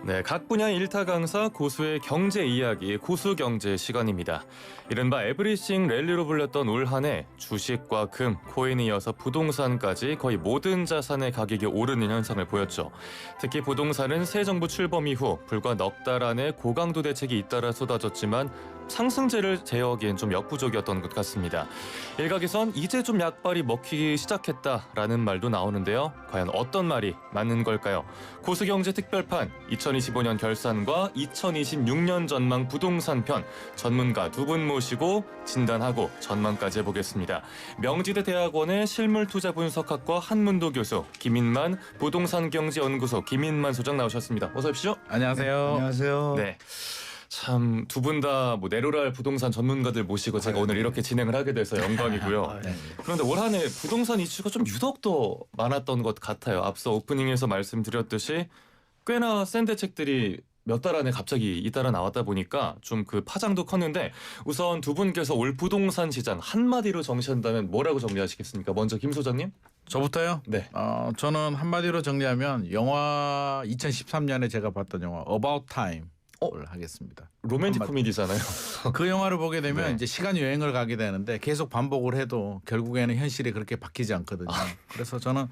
네, 각 분야 일타 강사 고수의 경제 이야기 고수경제 시간입니다. 이른바 에브리싱 랠리로 불렸던 올 한 해 주식과 금, 코인에 이어서 부동산까지 거의 모든 자산의 가격이 오르는 현상을 보였죠. 특히 부동산은 새 정부 출범 이후 불과 넉 달 안에 고강도 대책이 잇따라 쏟아졌지만 상승세를 제어하기엔 좀 역부족이었던 것 같습니다. 일각에선 이제 좀 약발이 먹히기 시작했다라는 말도 나오는데요. 과연 어떤 말이 맞는 걸까요? 고수경제 특별판 2025년 결산과 2026년 전망 부동산 편 전문가 두 분 모시고 진단하고 전망까지 해보겠습니다. 명지대 대학원의 실물투자분석학과 한문도 교수, 김인만 부동산경제연구소 김인만 소장 나오셨습니다. 어서 오십시오. 안녕하세요. 안녕하세요. 네. 참 두 분 다 내로랄 부동산 전문가들 모시고 제가 오늘 이렇게 진행을 하게 돼서 영광이고요. 네. 그런데 올 한 해 부동산 이슈가 좀 유독 더 많았던 것 같아요. 앞서 오프닝에서 말씀드렸듯이 꽤나 센 대책들이 몇 달 안에 갑자기 잇따라 나왔다 보니까 좀 그 파장도 컸는데 우선 두 분께서 올 부동산 시장 한마디로 정의한다면 뭐라고 정리하시겠습니까? 먼저 김 소장님? 저부터요? 네. 저는 한마디로 정리하면 영화 2013년에 제가 봤던 영화 About Time을 하겠습니다. 로맨틱 코미디잖아요. 그 영화를 보게 되면 네. 이제 시간 여행을 가게 되는데 계속 반복을 해도 결국에는 현실이 그렇게 바뀌지 않거든요. 그래서 저는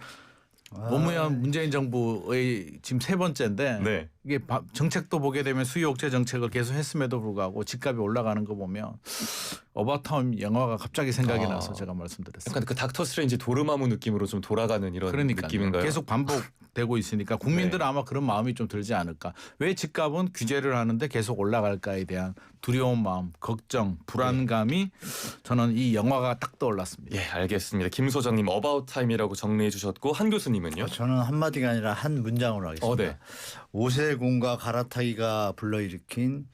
노무현 문재인 정부의 지금 세 번째인데 네. 이게 정책도 보게 되면 수요 억제 정책을 계속 했음에도 불구하고 집값이 올라가는 거 보면 어바웃타임 영화가 갑자기 생각이 나서 제가 말씀드렸습니다. 약간 그 닥터 스트레인지 도르마무 느낌으로 좀 돌아가는 이런 느낌인가요? 계속 반복되고 있으니까 국민들은 네. 아마 그런 마음이 좀 들지 않을까. 왜 집값은 규제를 하는데 계속 올라갈까에 대한 두려운 마음, 걱정, 불안감이 저는 이 영화가 딱 떠올랐습니다. 예, 알겠습니다. 김 소장님 어바웃 타임이라고 정리해 주셨고 한 교수님은요? 저는 한마디가 아니라 한 문장으로 하겠습니다. 네. 오세군과 갈아타기가 불러일으킨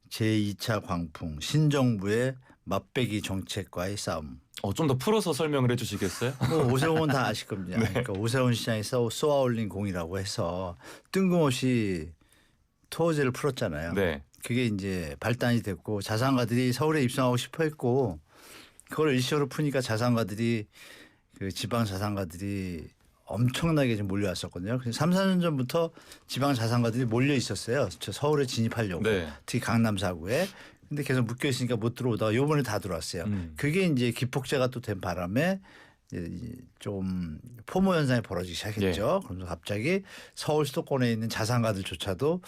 제2차 광풍, 신정부의 맞배기 정책과의 싸움. 좀 더 풀어서 설명을 해주시겠어요? 오세훈은 다 아실 겁니다. 네. 그러니까 오세훈 시장에서 쏘아올린 공이라고 해서 뜬금없이 토호제를 풀었잖아요. 네. 그게 이제 발단이 됐고 자산가들이 서울에 입성하고 싶어 했고 그걸 일시적으로 푸니까 자산가들이 그 지방 자산가들이 엄청나게 좀 몰려왔었거든요. 그래서 3, 4년 전부터 지방 자산가들이 몰려 있었어요. 저 서울에 진입하려고. 네. 특히 강남 4구에. 근데 계속 묶여 있으니까 못 들어오다가 요번에 다 들어왔어요. 그게 이제 기폭제가 또 된 바람에 좀 포모 현상이 벌어지기 시작했죠. 그러면서 갑자기 서울 수도권에 있는 자산가들조차도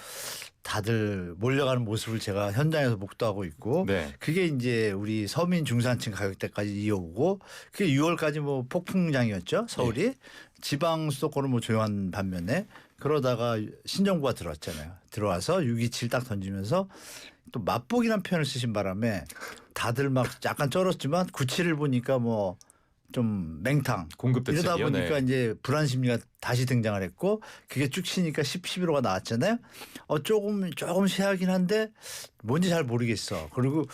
다들 몰려가는 모습을 제가 현장에서 목도하고 있고 네. 그게 이제 우리 서민 중산층 가격대까지 이어오고 그게 6월까지 폭풍장이었죠. 서울이 지방 수도권은 조용한 반면에 그러다가 신정부가 들어왔잖아요. 들어와서 6.27 딱 던지면서 또 맛보기란 표현을 쓰신 바람에 다들 막 약간 쩔었지만 9.7을 보니까 좀 맹탕 공급 이러다 대책이요. 보니까 네. 이제 불안 심리가 다시 등장을 했고 그게 쭉 치니까 10, 11호가 나왔잖아요. 조금 쇠하긴 한데 뭔지 잘 모르겠어. 그리고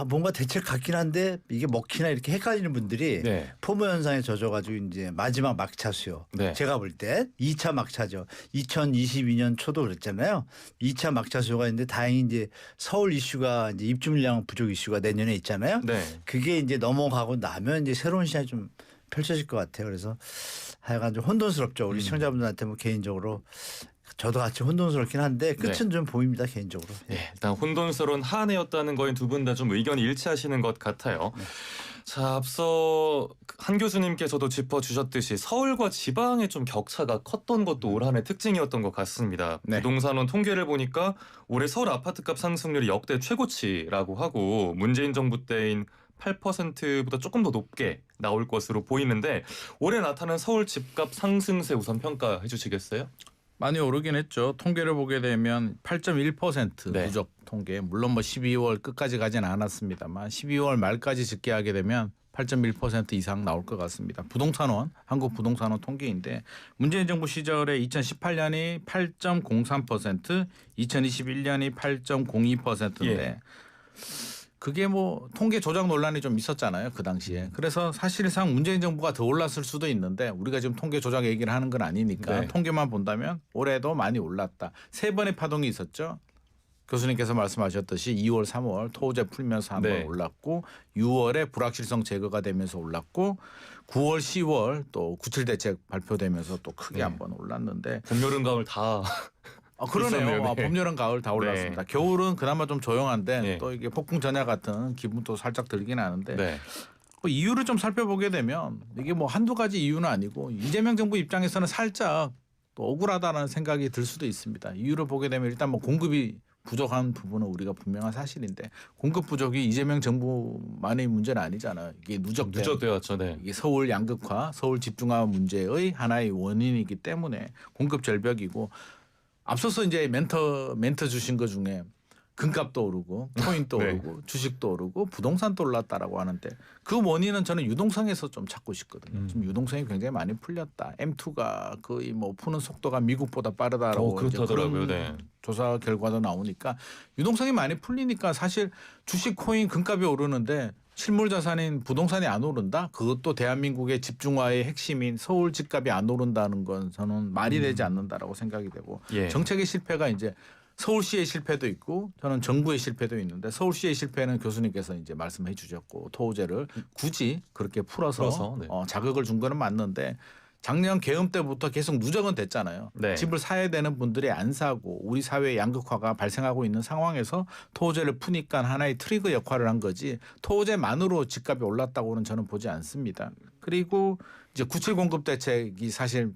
뭔가 대책 같긴 한데 이게 먹히나 이렇게 헷갈리는 분들이 네. 포모 현상에 젖어가지고 이제 마지막 막차 수요. 네. 제가 볼 때 2차 막차죠. 2022년 초도 그랬잖아요. 2차 막차 수요가 있는데 다행히 이제 서울 이슈가 이제 입주 물량 부족 이슈가 내년에 있잖아요. 네. 그게 이제 넘어가고 나면 이제 새로운 시장이 좀 펼쳐질 것 같아요. 그래서 하여간 좀 혼돈스럽죠. 우리 시청자분들한테 개인적으로 저도 같이 혼돈스럽긴 한데 끝은 좀 보입니다. 개인적으로. 예, 일단 혼돈스러운 한 해였다는 거에 두 분 다 좀 의견이 일치하시는 것 같아요. 자, 앞서 한 교수님께서도 짚어주셨듯이 서울과 지방의 좀 격차가 컸던 것도 올 한 해 특징이었던 것 같습니다. 네. 부동산원 통계를 보니까 올해 서울 아파트값 상승률이 역대 최고치라고 하고 문재인 정부 때인 8%보다 조금 더 높게 나올 것으로 보이는데 올해 나타난 서울 집값 상승세 우선 평가해 주시겠어요? 많이 오르긴 했죠. 통계를 보게 되면 8.1% 네. 누적 통계. 물론 12월 끝까지 가지는 않았습니다만 12월 말까지 집계하게 되면 8.1% 이상 나올 것 같습니다. 부동산원, 한국부동산원 통계인데 문재인 정부 시절에 2018년이 8.03%, 2021년이 8.02%인데 예. 그게 통계 조작 논란이 좀 있었잖아요. 그 당시에. 그래서 사실상 문재인 정부가 더 올랐을 수도 있는데 우리가 지금 통계 조작 얘기를 하는 건 아니니까 네. 통계만 본다면 올해도 많이 올랐다. 세 번의 파동이 있었죠. 교수님께서 말씀하셨듯이 2월, 3월 토호제 풀면서 한번 네. 올랐고 6월에 불확실성 제거가 되면서 올랐고 9월, 10월 또 9.7 대책 발표되면서 또 크게 네. 한번 올랐는데 봄, 여름, 가을 다 그러네요. 있었네요. 네. 봄, 여름, 가을 다 올랐습니다. 네. 겨울은 그나마 좀 조용한데 네. 또 이게 폭풍 전야 같은 기분도 살짝 들긴 하는데 네. 뭐 이유를 좀 살펴보게 되면 이게 뭐 한두 가지 이유는 아니고 이재명 정부 입장에서는 살짝 또 억울하다는 생각이 들 수도 있습니다. 이유를 보게 되면 일단 뭐 공급이 부족한 부분은 우리가 분명한 사실인데 공급 부족이 이재명 정부만의 문제는 아니잖아요. 이게 누적되었죠. 네. 이게 서울 양극화, 서울 집중화 문제의 하나의 원인이기 때문에 공급 절벽이고 앞서서 이제 멘트 주신 것 중에 금값도 오르고 코인도 네. 오르고 주식도 오르고 부동산도 올랐다라고 하는데 그 원인은 저는 유동성에서 좀 찾고 싶거든요. 지금 유동성이 굉장히 많이 풀렸다. M2가 거의 뭐 푸는 속도가 미국보다 빠르다라고 이제 그렇다더라고요. 그런 네. 조사 결과도 나오니까 유동성이 많이 풀리니까 사실 주식, 코인, 금값이 오르는데 실물 자산인 부동산이 안 오른다? 그것도 대한민국의 집중화의 핵심인 서울 집값이 안 오른다는 건 저는 말이 되지 않는다라고 생각이 되고 예. 정책의 실패가 이제 서울시의 실패도 있고 저는 정부의 실패도 있는데 서울시의 실패는 교수님께서 이제 말씀해 주셨고 토호제를 굳이 그렇게 풀어서 네. 자극을 준 거는 맞는데 작년 계엄 때부터 계속 누적은 됐잖아요. 네. 집을 사야 되는 분들이 안 사고 우리 사회의 양극화가 발생하고 있는 상황에서 토호제를 푸니까 하나의 트리거 역할을 한 거지 토호제만으로 집값이 올랐다고는 저는 보지 않습니다. 그리고 이제 97 공급 대책이 사실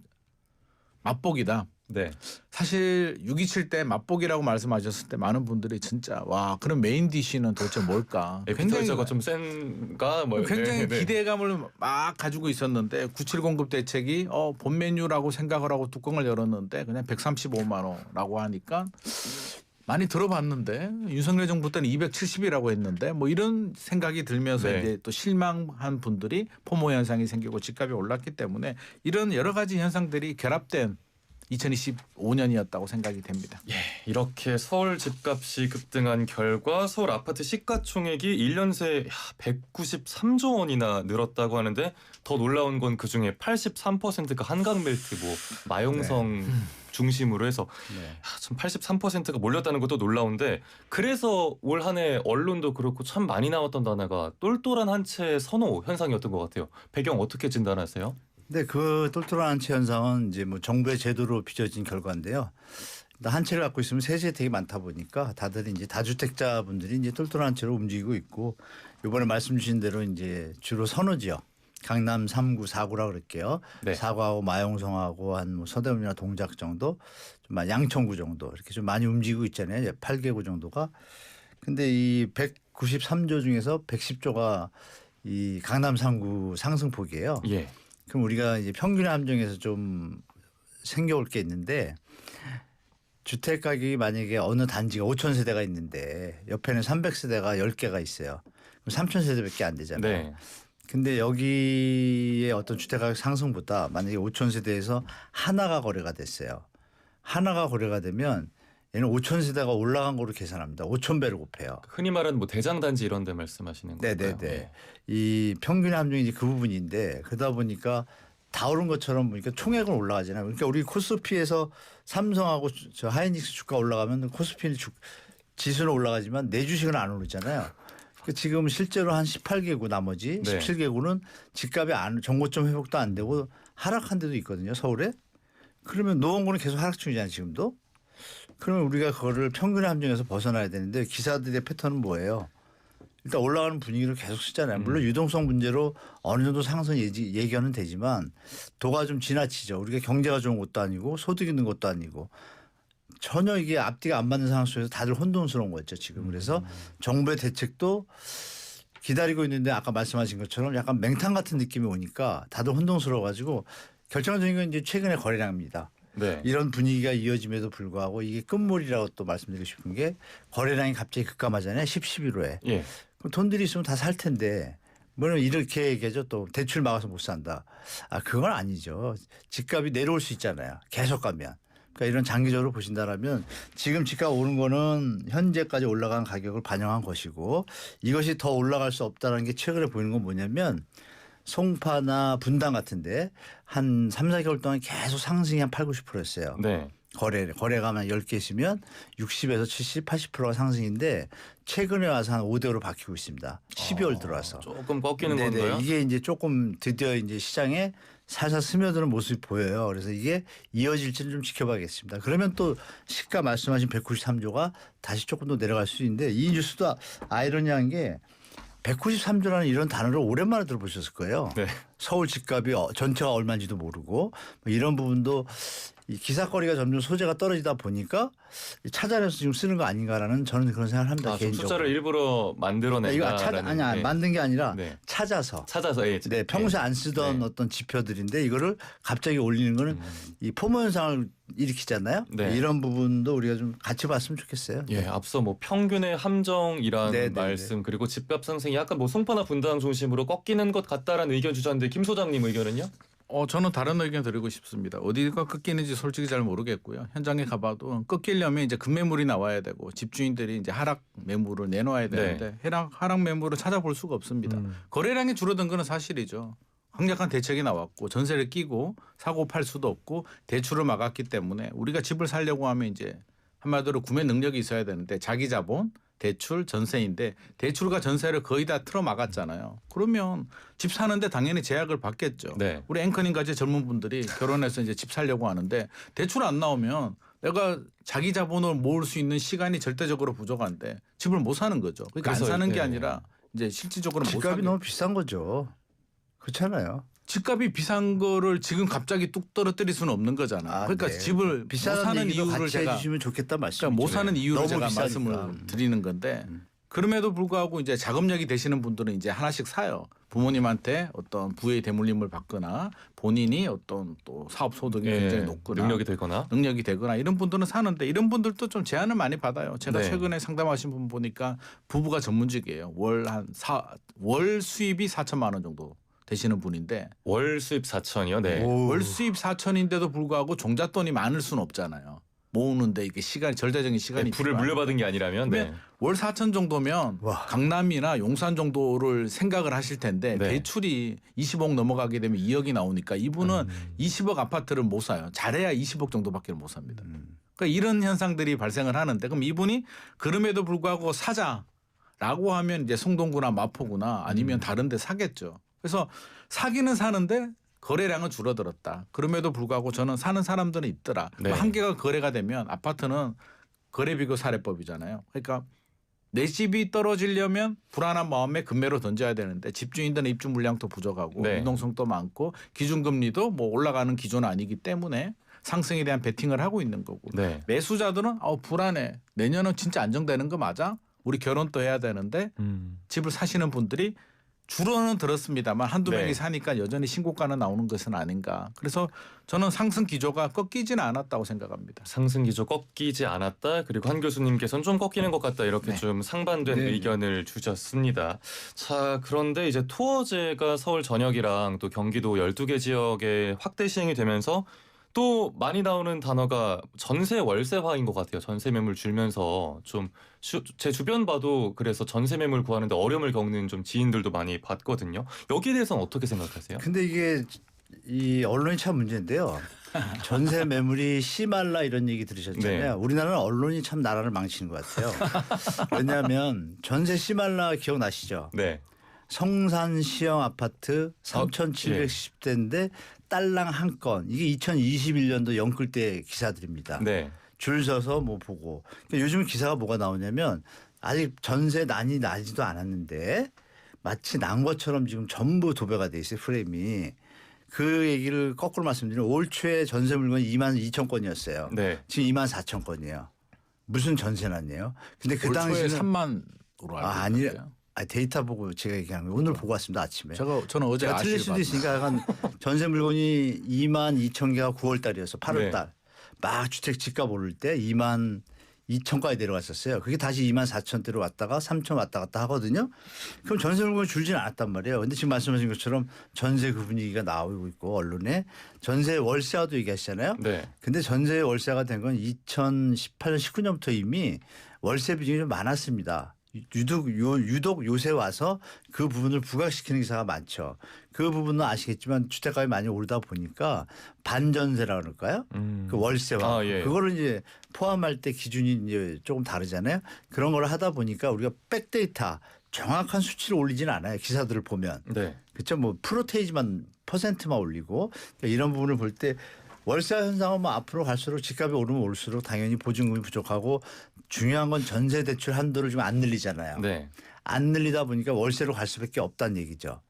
맛보기다. 네. 사실 6.27 때 맛보기라고 말씀하셨을 때 많은 분들이 진짜 와 그럼 메인 디시는 도대체 뭘까? 에피타이저가 좀 센가 뭐 굉장히 네. 기대감을 막 가지고 있었는데 97 공급 대책이 본 메뉴라고 생각을 하고 뚜껑을 열었는데 그냥 135만 원라고 하니까 많이 들어봤는데 윤석열 정부 때는 270이라고 했는데 뭐 이런 생각이 들면서 네. 이제 또 실망한 분들이 포모 현상이 생기고 집값이 올랐기 때문에 이런 여러 가지 현상들이 결합된 2025년이었다고 생각이 됩니다. 이렇게 서울 집값이 급등한 결과 서울 아파트 시가총액이 1년 새에 193조 원이나 늘었다고 하는데 더 놀라운 건 그중에 83%가 한강벨트 뭐 마용성 중심으로 해서 참 83%가 몰렸다는 것도 놀라운데 그래서 올 한 해 언론도 그렇고 참 많이 나왔던 단어가 똘똘한 한 채 선호 현상이었던 것 같아요. 배경 어떻게 진단하세요? 네, 그 똘똘한 한 채 현상은 이제 뭐 정부의 제도로 빚어진 결과인데요. 한 채를 갖고 있으면 세제 되게 많다 보니까 다들 이제 다주택자분들이 이제 똘똘한 한 채로 움직이고 있고 이번에 말씀 주신 대로 이제 주로 선호 지역 강남 3구, 4구라 그럴게요. 네. 사과하고 마용성하고 한 뭐 서대문이나 동작 정도, 좀 양천구 정도 이렇게 좀 많이 움직이고 있잖아요. 8개구 정도가. 근데 이 193조 중에서 110조가 이 강남 3구 상승폭이에요. 예. 그럼 우리가 이제 평균 함정에서 좀 생겨올 게 있는데 주택 가격이 만약에 어느 단지가 5천 세대가 있는데 옆에는 300세대가 10개가 있어요. 그럼 3천 세대밖에 안 되잖아요. 네. 근데 여기에 어떤 주택 가격 상승보다 만약에 5천 세대에서 하나가 거래가 됐어요. 하나가 거래가 되면 얘는 5천 세대가 올라간 거로 계산합니다. 5천 배를 곱해요. 흔히 말하는 뭐 대장단지 이런 데 말씀하시는 건가요? 네네네. 이 평균 함정이 이제 그 부분인데 그러다 보니까 다 오른 것처럼 보니까 총액은 올라가잖아요. 그러니까 우리 코스피에서 삼성하고 저 하이닉스 주가 올라가면 코스피 지수는 올라가지만 내 주식은 안 오르잖아요. 그러니까 지금 실제로 한 18개구 나머지 네. 17개구는 집값이 정고점 회복도 안 되고 하락한 데도 있거든요. 서울에. 그러면 노원구는 계속 하락 중이잖아요. 지금도. 그러면 우리가 그거를 평균의 함정에서 벗어나야 되는데 기사들의 패턴은 뭐예요? 일단 올라가는 분위기를 계속 쓰잖아요. 물론 유동성 문제로 어느 정도 상승 예견은 되지만 도가 좀 지나치죠. 우리가 경제가 좋은 것도 아니고 소득 있는 것도 아니고 전혀 이게 앞뒤가 안 맞는 상황 속에서 다들 혼돈스러운 거였죠. 지금. 그래서 정부의 대책도 기다리고 있는데 아까 말씀하신 것처럼 약간 맹탕 같은 느낌이 오니까 다들 혼동스러워 가지고 결정적인 건 이제 최근의 거래량입니다. 네. 이런 분위기가 이어짐에도 불구하고 이게 끝물이라고 또 말씀드리고 싶은 게 거래량이 갑자기 급감하잖아요. 10, 11호에. 예. 그럼 돈들이 있으면 다 살 텐데 뭐는 이렇게 얘기하죠. 또 대출 막아서 못 산다. 그건 아니죠. 집값이 내려올 수 있잖아요. 계속 가면. 그러니까 이런 장기적으로 보신다라면 지금 집값 오른 거는 현재까지 올라간 가격을 반영한 것이고 이것이 더 올라갈 수 없다는 게 최근에 보이는 건 뭐냐면 송파나 분당 같은데 한 3, 4개월 동안 계속 상승이 한 8, 90%였어요. 네. 거래가 한 10개 있으면 60에서 70, 80%가 상승인데 최근에 와서 한 5대5로 바뀌고 있습니다. 12월 들어와서. 조금 꺾이는 네네. 건가요? 이게 이제 조금 드디어 이제 시장에 살살 스며드는 모습이 보여요. 그래서 이게 이어질지는 좀 지켜봐야겠습니다. 그러면 또 시가 말씀하신 193조가 다시 조금 더 내려갈 수 있는데 이 뉴스도 아이러니한 게 193조라는 이런 단어를 오랜만에 들어보셨을 거예요. 네. 서울 집값이 전체가 얼마인지도 모르고 뭐 이런 부분도 이 기사거리가 점점 소재가 떨어지다 보니까 찾아내서 지금 쓰는 거 아닌가라는 저는 그런 생각을 합니다. 좀 개인적으로. 숫자를 일부러 만들어낸다. 이거 아니야 네. 만든 게 아니라 네. 찾아서. 찾아서 네, 평소에 안 쓰던 네. 어떤 지표들인데 이거를 갑자기 올리는 거는 이 포모 현상을 일으키잖아요. 네. 이런 부분도 우리가 좀 같이 봤으면 좋겠어요. 예, 앞서 뭐 평균의 함정이란 네, 네, 말씀 그리고 집값 상승이 약간 뭐 송파나 분당 중심으로 꺾이는 것 같다라는 의견 주셨는데 김 소장님 의견은요? 저는 다른 의견 드리고 싶습니다. 어디가 꺾이는지 솔직히 잘 모르겠고요. 현장에 가봐도 꺾이려면 이제 급매물이 나와야 되고 집주인들이 이제 하락 매물을 내놓아야 되는데 하락 매물을 찾아볼 수가 없습니다. 거래량이 줄어든 건 사실이죠. 강력한 대책이 나왔고 전세를 끼고 사고 팔 수도 없고 대출을 막았기 때문에 우리가 집을 살려고 하면 이제 한마디로 구매 능력이 있어야 되는데 자기 자본 대출 전세인데 대출과 전세를 거의 다 틀어 막았잖아요. 그러면 집 사는데 당연히 제약을 받겠죠. 네. 우리 앵커님 같이 젊은 분들이 결혼해서 이제 집 살려고 하는데 대출 안 나오면 내가 자기 자본을 모을 수 있는 시간이 절대적으로 부족한데 집을 못 사는 거죠. 그러니까 안 그래서, 사는 게 네. 아니라 이제 실질적으로 못 집값이 사게. 너무 비싼 거죠. 그렇잖아요. 집값이 비싼 거를 지금 갑자기 뚝 떨어뜨릴 수는 없는 거잖아. 그러니까 네. 집을 못 비싼 사는 얘기도 이유를 같이 제가 해주시면 좋겠다 말씀. 그러니까 못 사는 이유를 너무 제가 비싸니까. 말씀을 드리는 건데 그럼에도 불구하고 이제 자금력이 되시는 분들은 이제 하나씩 사요. 부모님한테 어떤 부의 대물림을 받거나 본인이 어떤 또 사업 소득이 굉장히 높거나 능력이 되거나 이런 분들은 사는데 이런 분들도 좀 제한을 많이 받아요. 제가 네. 최근에 상담하신 분 보니까 부부가 전문직이에요. 월 수입이 4천만 원 정도 되시는 분인데 월 수입 4천이요. 네. 월 수입 4천인데도 불구하고 종잣돈이 많을 수는 없잖아요. 모으는데 이게 시간이 시간이 불을 필요하니까. 물려받은 게 아니라면 네. 그러면 월 4천 정도면 와. 강남이나 용산 정도를 생각을 하실 텐데 네. 대출이 20억 넘어가게 되면 2억이 나오니까 이분은 20억 아파트를 못 사요. 잘해야 20억 정도밖에 못 삽니다. 그러니까 이런 현상들이 발생을 하는데 그럼 이분이 그럼에도 불구하고 사자라고 하면 이제 송동구나 마포구나 아니면 다른 데 사겠죠. 그래서 사기는 사는데 거래량은 줄어들었다. 그럼에도 불구하고 저는 사는 사람들은 있더라. 네. 한 개가 거래가 되면 아파트는 거래비교 사례법이잖아요. 그러니까 내 집이 떨어지려면 불안한 마음에 금매로 던져야 되는데 집주인들은 입주 물량도 부족하고 네. 유동성도 많고 기준금리도 뭐 올라가는 기조는 아니기 때문에 상승에 대한 베팅을 하고 있는 거고 네. 매수자들은 불안해. 내년은 진짜 안정되는 거 맞아? 우리 결혼도 해야 되는데 집을 사시는 분들이 줄어는 들었습니다만 한두 네. 명이 사니까 여전히 신고가는 나오는 것은 아닌가. 그래서 저는 상승 기조가 꺾이지는 않았다고 생각합니다. 상승 기조 꺾이지 않았다. 그리고 한 교수님께서는 좀 꺾이는 것 같다. 이렇게 네. 좀 상반된 네. 의견을 주셨습니다. 자, 그런데 이제 토어제가 서울 전역이랑 또 경기도 12개 지역에 확대 시행이 되면서 또 많이 나오는 단어가 전세 월세화인 것 같아요. 전세 매물 줄면서 좀 제 주변 봐도 그래서 전세 매물 구하는데 어려움을 겪는 좀 지인들도 많이 봤거든요. 여기에 대해서는 어떻게 생각하세요? 근데 이게 이 언론이 참 문제인데요. 전세 매물이 심할라 이런 얘기 들으셨잖아요. 네. 우리나라는 언론이 참 나라를 망치는 것 같아요. 왜냐하면 전세 심할라 기억나시죠? 네. 성산 시형 아파트 3,710대인데 딸랑 한 건. 이게 2021년도 영끌 때 기사들입니다. 네. 줄 서서 뭐 보고. 그러니까 요즘 기사가 뭐가 나오냐면 아직 전세 난이 나지도 않았는데 마치 난 것처럼 지금 전부 도배가 돼 있어요. 프레임이. 그 얘기를 거꾸로 말씀드리면 올 초에 전세 물건이 22,000건이었어요. 네. 지금 24,000건이에요. 무슨 전세난이에요? 근데 그 올 초에 당시에는 3만으로 알고 있는데요. 데이터 보고 제가 얘기한 거예요. 오늘 보고 왔습니다. 아침에. 저는 어제 제가 틀릴 수도 있으니까 약간 전세 물건이 22,000개가 9월 달이었어. 8월 달. 막 주택 집값 오를 때 22,000까지 내려갔었어요. 그게 다시 24,000대로 왔다가 3,000 왔다 갔다 하거든요. 그럼 전세 물건이 줄지는 않았단 말이에요. 근데 지금 말씀하신 것처럼 전세 그 분위기가 나오고 있고 언론에 전세 월세화도 얘기하시잖아요. 네. 근데 전세 월세가 된 건 2018년 19년부터 이미 월세 비중이 좀 많았습니다. 유독 요새 와서 그 부분을 부각시키는 기사가 많죠. 그 부분은 아시겠지만 주택값이 많이 오르다 보니까 반전세라 그럴까요? 그 월세와 예. 그거를 이제 포함할 때 기준이 이제 조금 다르잖아요. 그런 걸 하다 보니까 우리가 백데이터 정확한 수치를 올리지는 않아요. 기사들을 보면. 네. 그렇죠. 뭐 프로테이지만 퍼센트만 올리고 그러니까 이런 부분을 볼 때 월세 현상은 뭐 앞으로 갈수록 집값이 오르면 올수록 당연히 보증금이 부족하고 중요한 건 전세 대출 한도를 좀 안 늘리잖아요. 네. 안 늘리다 보니까 월세로 갈 수밖에 없다는 얘기죠.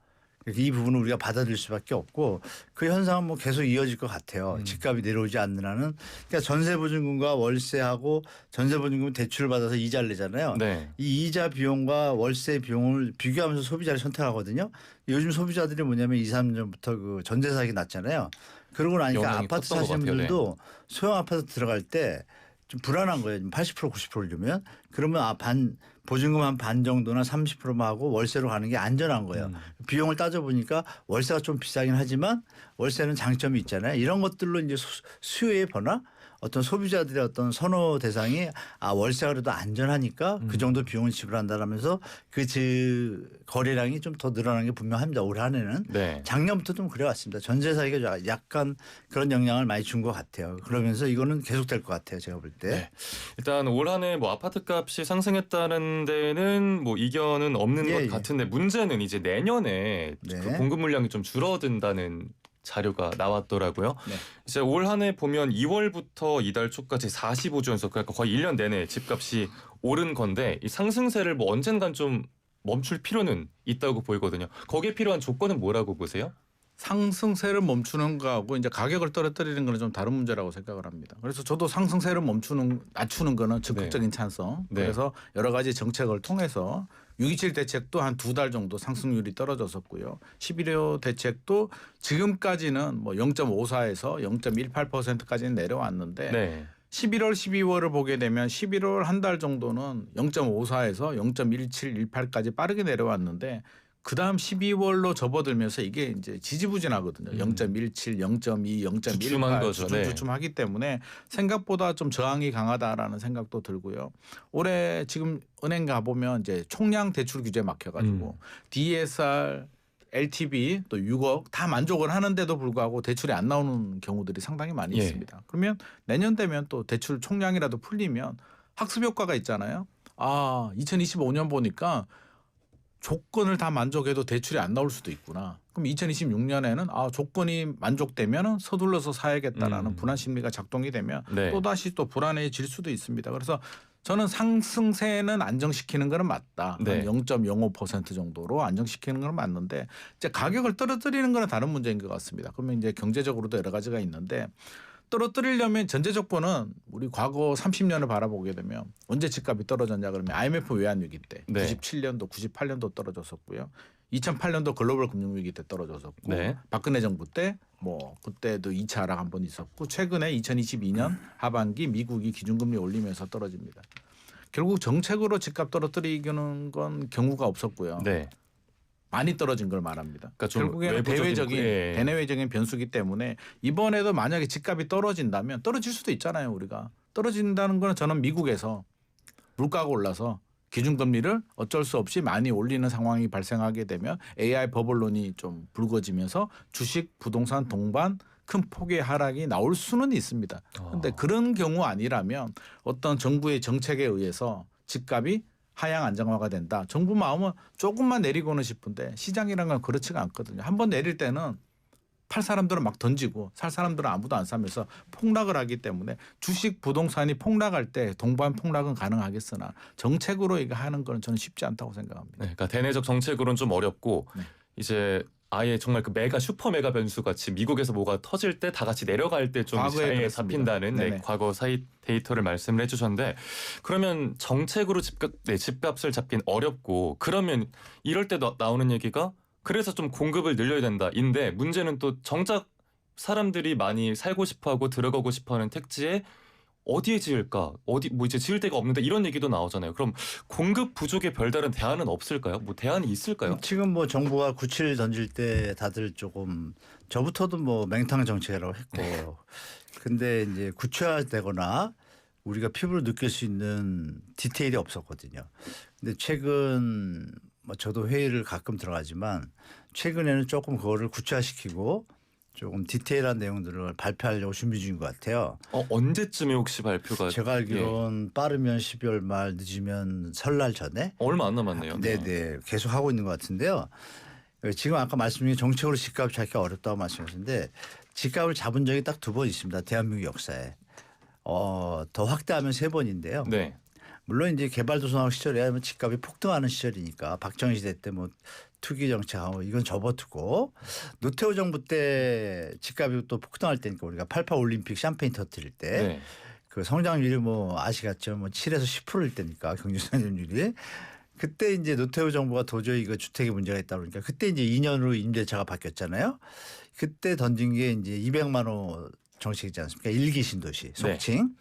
이 부분을 우리가 받아들일 수밖에 없고 그 현상은 뭐 계속 이어질 것 같아요. 집값이 내려오지 않는 한은. 그러니까 전세보증금과 월세하고 전세보증금 대출을 받아서 이자를 내잖아요. 네. 이 이자 비용과 월세 비용을 비교하면서 소비자를 선택하거든요. 요즘 소비자들이 뭐냐면 2, 3년부터 그 전세 사기 났잖아요. 그러고 나니까 영향이 아파트 컸던 것 사시는 같아요. 분들도 소형 아파트 들어갈 때 좀 불안한 거예요. 80% 90%를 주면 그러면 보증금 한 반 정도나 30%만 하고 월세로 가는 게 안전한 거예요. 비용을 따져보니까 월세가 좀 비싸긴 하지만 월세는 장점이 있잖아요. 이런 것들로 이제 수요의 변화 어떤 소비자들의 어떤 선호 대상이 월세가 그래도 안전하니까 그 정도 비용을 지불한다라면서 그 거래량이 좀 더 늘어난 게 분명합니다. 올 한 해는. 네. 작년부터 좀 그래왔습니다. 전세 사기가 약간 그런 영향을 많이 준 것 같아요. 그러면서 이거는 계속될 것 같아요. 제가 볼 때. 네. 일단 올 한 해 뭐 아파트 값이 상승했다는 데는 뭐 이견은 없는 예, 것 예. 같은데 문제는 이제 내년에 네. 그 공급 물량이 좀 줄어든다는 자료가 나왔더라고요. 네. 이제 올 한 해 보면 2월부터 이달 초까지 45주 연속 그러니까 거의 1년 내내 집값이 오른 건데 이 상승세를 뭐 언젠간 좀 멈출 필요는 있다고 보이거든요. 거기에 필요한 조건은 뭐라고 보세요? 상승세를 멈추는 거하고 이제 가격을 떨어뜨리는 거는 좀 다른 문제라고 생각을 합니다. 그래서 저도 상승세를 낮추는 거는 적극적인 찬성. 네. 그래서 여러 가지 정책을 통해서 6.27 대책도 한 2달 정도 상승률이 떨어졌었고요. 11호 대책도 지금까지는 뭐 0.54에서 0.18%까지는 내려왔는데 네. 11월, 12월을 보게 되면 11월 한 달 정도는 0.54에서 0.17, 18까지 빠르게 내려왔는데 그다음 12월로 접어들면서 이게 이제 지지부진하거든요. 0.17, 0.2, 0.18 주춤한 거죠. 네. 주춤하기 때문에 생각보다 좀 저항이 강하다라는 생각도 들고요. 올해 지금 은행 가 보면 이제 총량 대출 규제 막혀가지고 DSR, LTV 또 6억 다 만족을 하는데도 불구하고 대출이 안 나오는 경우들이 상당히 많이 예. 있습니다. 그러면 내년 되면 또 대출 총량이라도 풀리면 학습 효과가 있잖아요. 2025년 보니까 조건을 다 만족해도 대출이 안 나올 수도 있구나. 그럼 2026년에는 조건이 만족되면 서둘러서 사야겠다라는 불안 심리가 작동이 되면 네. 또다시 또 불안해질 수도 있습니다. 그래서 저는 상승세는 안정시키는 거는 맞다. 네. 한 0.05% 정도로 안정시키는 건 맞는데 이제 가격을 떨어뜨리는 거는 다른 문제인 것 같습니다. 그러면 이제 경제적으로도 여러 가지가 있는데 떨어뜨리려면 전제 조건은 우리 과거 30년을 바라보게 되면 언제 집값이 떨어졌냐 그러면 IMF 외환위기 때 네. 97년도, 98년도 떨어졌었고요. 2008년도 글로벌 금융위기 때 떨어졌었고 네. 박근혜 정부 때 뭐 그때도 2차 하락 한 번 있었고 최근에 2022년 하반기 미국이 기준금리 올리면서 떨어집니다. 결국 정책으로 집값 떨어뜨리는 건 경우가 없었고요. 네. 많이 떨어진 걸 말합니다. 그러니까 좀 결국에는 외부적인 대내외적인 변수기 때문에 이번에도 만약에 집값이 떨어진다면 떨어질 수도 있잖아요. 우리가 떨어진다는 거는 저는 미국에서 물가가 올라서 기준금리를 어쩔 수 없이 많이 올리는 상황이 발생하게 되면 AI 버블론이 좀 불거지면서 주식, 부동산 동반 큰 폭의 하락이 나올 수는 있습니다. 그런데 그런 경우 아니라면 어떤 정부의 정책에 의해서 집값이 하향 안정화가 된다. 정부 마음은 조금만 내리고는 싶은데 시장이란 건 그렇지가 않거든요. 한번 내릴 때는 팔 사람들은 막 던지고 살 사람들은 아무도 안 사면서 폭락을 하기 때문에 주식 부동산이 폭락할 때 동반 폭락은 가능하겠으나 정책으로 이거 하는 건 저는 쉽지 않다고 생각합니다. 네. 그러니까 대내적 정책으로는 좀 어렵고 네. 이제 아예 정말 그 슈퍼 메가 변수 같이 미국에서 뭐가 터질 때 다 같이 내려갈 때 좀 과거에 사이에 그랬습니다. 잡힌다는 네네. 과거 사이 데이터를 말씀을 해주셨는데 그러면 정책으로 집값을 잡긴 어렵고 그러면 이럴 때 나오는 얘기가 그래서 좀 공급을 늘려야 된다인데 문제는 또 정작 사람들이 많이 살고 싶어하고 들어가고 싶어하는 택지에 어디에 지을까? 뭐 이제 지을 데가 없는데 이런 얘기도 나오잖아요. 그럼 공급 부족의 별다른 대안은 없을까요? 뭐 대안이 있을까요? 지금 뭐 정부가 97 던질 때 다들 조금 저부터도 뭐 맹탕 정책이라고 했고 근데 이제 구체화되거나 우리가 피부로 느낄 수 있는 디테일이 없었거든요. 근데 최근 뭐 저도 회의를 가끔 들어가지만 최근에는 조금 그거를 구체화시키고 조금 디테일한 내용들을 발표하려고 준비 중인 것 같아요. 언제쯤에 혹시 발표가? 제가 알기로는 빠르면 12월 말 늦으면 설날 전에 얼마 안 남았네요. 네네 계속 하고 있는 것 같은데요. 지금 아까 말씀 중에 정책으로 집값을 잡기 어렵다고 말씀하셨는데 집값을 잡은 적이 딱 2번 있습니다. 대한민국 역사에. 더 확대하면 3번인데요. 네. 물론 이제 개발도상국 시절에 집값이 폭등하는 시절이니까 박정희 시대 때 뭐 투기 정책하고 이건 접어두고 노태우 정부 때 집값이 또 폭등할 때니까 우리가 88 올림픽 샴페인 터뜨릴 때 네. 그 성장률이 뭐 아시겠죠. 뭐 7에서 10%일 때니까 경제 성장률이 그때 이제 노태우 정부가 도저히 이거 주택에 문제가 있다 그러니까 그때 이제 2년으로 임대차가 바뀌었잖아요. 그때 던진 게 이제 200만 원 정책이지 않습니까? 일기 신도시 속칭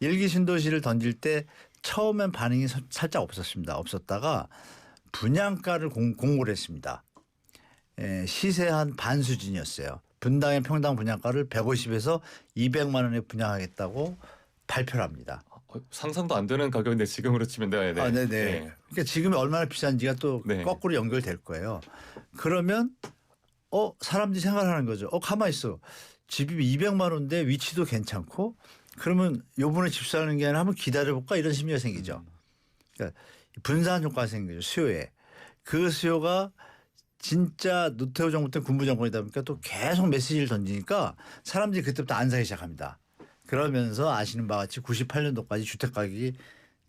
일기 신도시를 던질 때 처음엔 반응이 살짝 없었습니다. 없었다가 분양가를 공고를 했습니다. 시세 한 반 수준이었어요. 분당의 평당 분양가를 150에서 200만 원에 분양하겠다고 발표를 합니다. 상상도 안 되는 가격인데 지금으로 치면 네네. 네네. 그러니까 지금이 얼마나 비싼지가 또 네. 거꾸로 연결될 거예요. 그러면 사람들이 생각하는 거죠. 가만히 있어. 집이 200만 원인데 위치도 괜찮고 그러면 요번에 집 사는 게 아니라 한번 기다려볼까 이런 심리가 생기죠. 그러니까 분산 효과가 생기죠. 수요에. 그 수요가 진짜 노태우 정부 때 군부 정권이다 보니까 또 계속 메시지를 던지니까 사람들이 그때부터 안 사기 시작합니다. 그러면서 아시는 바와 같이 98년도까지 주택 가격이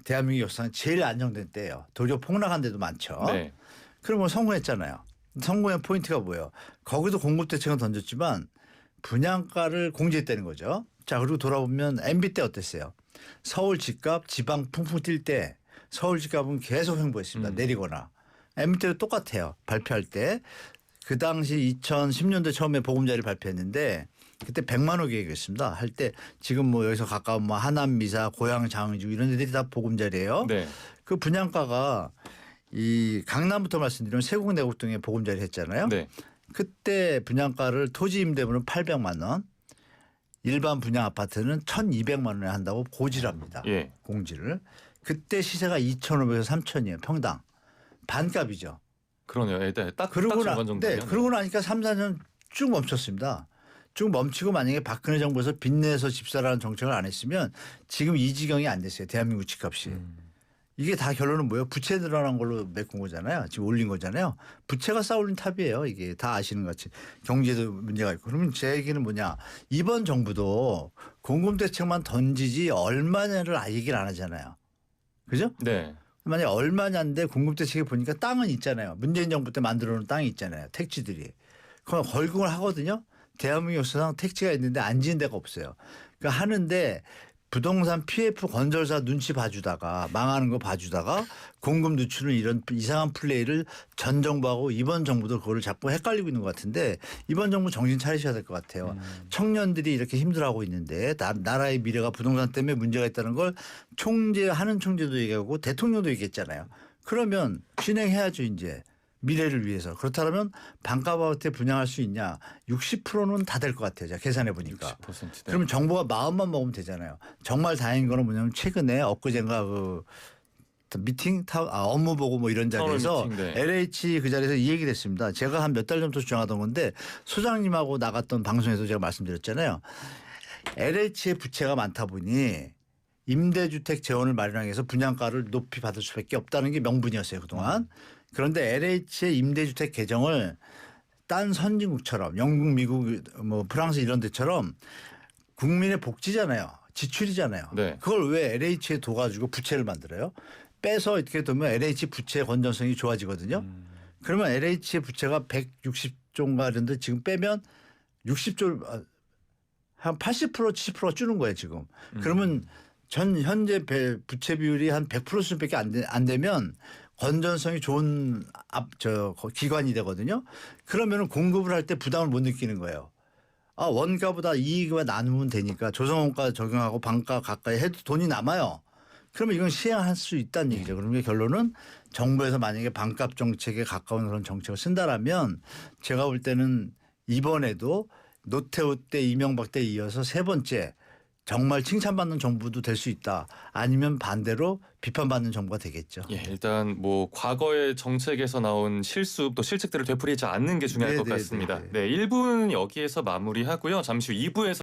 대한민국 역사상 제일 안정된 때예요. 도리어 폭락한 데도 많죠. 네. 그럼 뭐 성공했잖아요. 성공의 포인트가 뭐예요? 거기도 공급 대책은 던졌지만 분양가를 공제했다는 거죠. 자 그리고 돌아보면 MB 때 어땠어요? 서울 집값 지방 풍풍 뛸 때 서울 집값은 계속 횡보했습니다. 내리거나. MB 때도 똑같아요. 발표할 때. 그 당시 2010년대 처음에 보금자리를 발표했는데 그때 100만 원 계획이었습니다. 할 때 지금 뭐 여기서 가까운 뭐 하남 미사 고양 장항주 이런 데들이 다 보금자리예요. 네. 그 분양가가 이 강남부터 말씀드리면 세곡 내곡 등에 보금자리 했잖아요. 네. 그때 분양가를 토지 임대분은 800만 원 일반 분양 아파트는 1,200만 원에 한다고 고지합니다. 예. 공지를. 그때 시세가 2,500에서 3,000이에요. 평당. 반값이죠. 그러네요. 네, 딱 그러고 중간 정도면. 네, 그러고 나니까 3, 4년 쭉 멈췄습니다. 쭉 멈추고 만약에 박근혜 정부에서 빚내서 집사라는 정책을 안 했으면 지금 이 지경이 안 됐어요. 대한민국 집값이. 이게 다 결론은 뭐예요? 부채 늘어난 걸로 메꾼 거잖아요. 지금 올린 거잖아요. 부채가 쌓아올린 탑이에요. 이게 다 아시는 것 같이. 경제도 문제가 있고. 그러면 제 얘기는 뭐냐. 이번 정부도 공급 대책만 던지지 얼마냐를 얘기를 안 하잖아요. 그죠? 네. 만약에 얼마냐인데 공급 대책에 보니까 땅은 있잖아요. 문재인 정부 때 만들어 놓은 땅이 있잖아요. 택지들이. 그럼 걸공을 하거든요. 대한민국 역사상 택지가 있는데 안 지은 데가 없어요. 그러니까 하는데 부동산 PF 건설사 눈치 봐주다가 망하는 거 봐주다가 공급 누출은 이런 이상한 플레이를 전 정부하고 이번 정부도 그거를 자꾸 헷갈리고 있는 것 같은데 이번 정부 정신 차리셔야 될 것 같아요. 청년들이 이렇게 힘들어하고 있는데 나라의 미래가 부동산 때문에 문제가 있다는 걸 하는 총재도 얘기하고 대통령도 얘기했잖아요. 그러면 진행해야죠 이제. 미래를 위해서. 그렇다면 반값 아파트에 분양할 수 있냐. 60%는 다 될 것 같아요. 제가 계산해 보니까. 60%. 네. 그러면 정부가 마음만 먹으면 되잖아요. 정말 다행인 거는 뭐냐면 최근에 엊그젠가 그 업무 보고 뭐 이런 자리에서 미팅, 네. LH 그 자리에서 이 얘기를 했습니다. 제가 한 몇 달 전부터 주장하던 건데 소장님하고 나갔던 방송에서 제가 말씀드렸잖아요. LH의 부채가 많다 보니 임대주택 재원을 마련하기 위해서 분양가를 높이 받을 수밖에 없다는 게 명분이었어요. 그동안. 그런데 LH의 임대주택 개정을 딴 선진국처럼 영국, 미국, 뭐 프랑스 이런 데처럼 국민의 복지잖아요. 지출이잖아요. 네. 그걸 왜 LH에 둬가지고 부채를 만들어요? 빼서 이렇게 두면 LH 부채 건전성이 좋아지거든요. 그러면 LH의 부채가 160조인가 그런데 지금 빼면 60조 한 80% 70% 줄는 거예요 지금. 그러면 현재 부채 비율이 한 100% 수준밖에 안 되면 건전성이 좋은 기관이 되거든요. 그러면은 공급을 할 때 부담을 못 느끼는 거예요. 원가보다 이익을 나누면 되니까 조성원가 적용하고 반가 가까이 해도 돈이 남아요. 그러면 이건 시행할 수 있다는 얘기죠. 그러면 결론은 정부에서 만약에 반값 정책에 가까운 그런 정책을 쓴다라면 제가 볼 때는 이번에도 노태우 때 이명박 때 이어서 세 번째 정말 칭찬받는 정부도 될 수 있다. 아니면 반대로 비판받는 정부가 되겠죠. 예, 일단 뭐 과거의 정책에서 나온 실수 또 실책들을 되풀이하지 않는 게 중요할 것 네네네네. 같습니다. 네, 1부는 여기에서 마무리하고요. 잠시 후 2부에서